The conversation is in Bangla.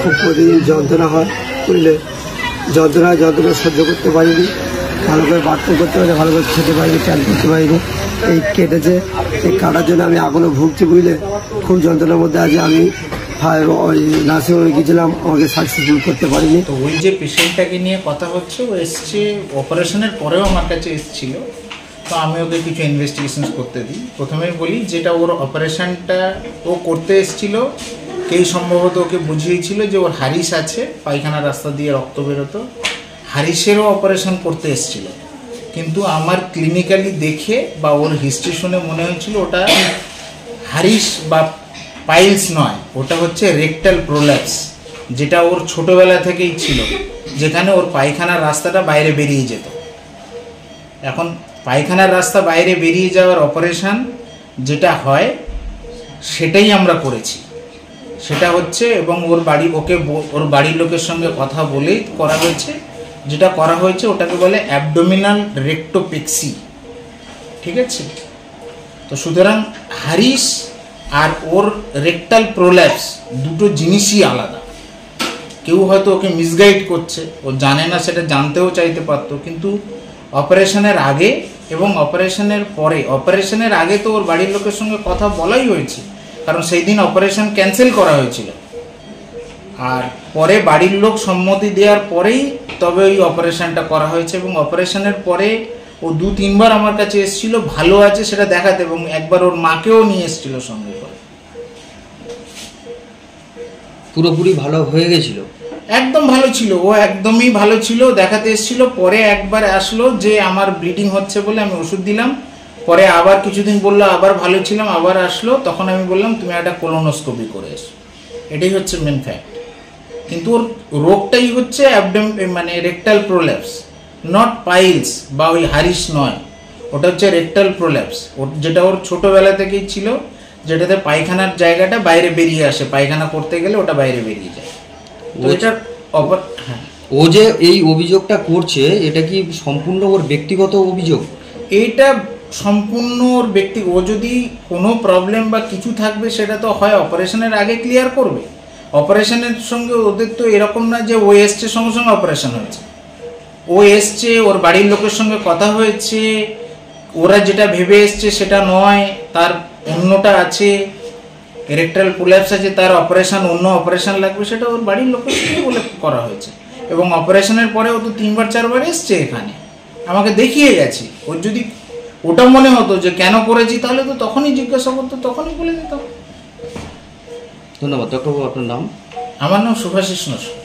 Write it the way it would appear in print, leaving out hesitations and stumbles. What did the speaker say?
খুব প্রতিদিন যন্ত্রণা হয়, বুঝলে, যন্ত্রণা সহ্য করতে পারিনি, ভালো করে বাথরুম করতে পারিনি, ভালো করে খেতে পারিনি, চান করতে পারিনি। এই কেটেছে, এই কাটার জন্য আমি এখনও ভুগছি, বুঝলে, খুব যন্ত্রণার মধ্যে আছি। আমি ওই নার্সিংহোমে গিয়েছিলাম, আমাকে সাকসেসফুল করতে পারিনি। তো ওই যে পেশেন্টটাকে নিয়ে কথা হচ্ছে, ও এসছে অপারেশনের পরেও আমার কাছে এসেছিল। তো আমি ওকে কিছু ইনভেস্টিগেশন করতে দিই। প্রথমেই বলি, যেটা ওর অপারেশনটা ও করতে এসেছিল, কেউ সম্ভবত ওকে বুঝিয়েছিল যে ওর হারিস আছে, পায়খানা রাস্তা দিয়ে রক্ত বেরোতো, হারিসেরও অপারেশন করতে এসেছিল। কিন্তু আমার ক্লিনিক্যালি দেখে বা ওর হিস্ট্রি শুনে মনে হয়েছিল ওটা হারিস বা পাইলস নয়, ওটা হচ্ছে রেকটাল প্রোল্যাপস, যেটা ওর ছোটোবেলা থেকেই ছিল, যেখানে ওর পায়খানার রাস্তাটা বাইরে বেরিয়ে যেত। এখন পায়খানার রাস্তা বাইরে বেরিয়ে যাওয়ার অপারেশান যেটা হয় সেটাই আমরা করেছি, সেটা হচ্ছে, এবং ওর বাড়ির লোকের সঙ্গে কথা বলেই করা হয়েছে। যেটা করা হয়েছে ওটাকে বলে অ্যাবডোমিনাল রেক্টোপেক্সি, ঠিক আছে? তো সুতরাং হারিস আর ওর রেকটাল প্রোল্যাপস দুটো জিনিসই আলাদা। কেউ হয়তো ওকে মিসগাইড করছে, ও জানে না, সেটা জানতেও চাইতে পারতো, কিন্তু অপারেশনের আগে এবং অপারেশনের পরে, অপারেশনের আগে তো ওর বাড়ির লোকের সঙ্গে কথা বলাই হয়েছে, কারণ সেই দিন অপারেশন ক্যান্সেল করা হয়েছিল। আর পরে বাড়ির লোক সম্মতি দেওয়ার পরেই তবে ওই অপারেশনটা করা হয়েছে। এবং অপারেশনের পরে ও 2-3 বার আমার কাছে এসেছিল ভালো আছে সেটা দেখাতে, এবং একবার ওর মাকেও নিয়ে এসেছিল সঙ্গে করে। পুরোপুরি ভালো হয়ে গেছিল, একদম ভালো ছিল, ও একদমই ভালো ছিল, দেখাতে এসেছিল। পরে একবার আসলো যে আমার ব্লিডিং হচ্ছে বলে আমি ওষুধ দিলাম, পরে আবার কিছুদিন বললো আবার ভালো ছিলাম, আবার আসলো, তখন আমি বললাম তুমি একটা কোলোনোস্কোপি করে এসো। এটাই হচ্ছে মেন ফ্যাক্ট। কিন্তু ওর রোগটাই হচ্ছে মানে রেকটাল প্রোল্যাপস, নট পাইলস বা ওই হারিস নয়, ওটা হচ্ছে রেকটাল প্রোল্যাপস, যেটা ওর ছোটোবেলা থেকেই ছিল, যেটাতে পায়খানার জায়গাটা বাইরে বেরিয়ে আসে, পায়খানা করতে গেলে ওটা বাইরে বেরিয়ে যায়। তো এটার ও যে এই অভিযোগটা করছে, এটা কি সম্পূর্ণ ওর ব্যক্তিগত অভিযোগ? এইটা সম্পূর্ণ ওর ও যদি কোনো প্রবলেম বা কিছু থাকবে সেটা তো হয় অপারেশনের আগে ক্লিয়ার করবে। অপারেশনের সঙ্গে ওদের তো এরকম না যে ও এসছে সঙ্গে সঙ্গে অপারেশন হয়েছে। ও এসছে, ওর বাড়ির লোকের সঙ্গে কথা হয়েছে, ওরা যেটা ভেবে এসছে সেটা নয়, তার অন্যটা আছে, রেকটাল প্রোল্যাপস আছে, তার অপারেশন, অন্য অপারেশন লাগবে, সেটা ওর বাড়ির লোকের সঙ্গে বলে করা হয়েছে। এবং অপারেশনের পরে ও তো 3-4 এসছে এখানে, আমাকে দেখিয়ে গেছে। ওর যদি ওটা মনে হতো যে কেন করেছি, তাহলে তো তখনই জিজ্ঞাসা করতো, তখনই বলে দিতাম। ধন্যবাদ। ডক্টর, আপনার নাম? আমার নাম শুভাশিস নস্কর।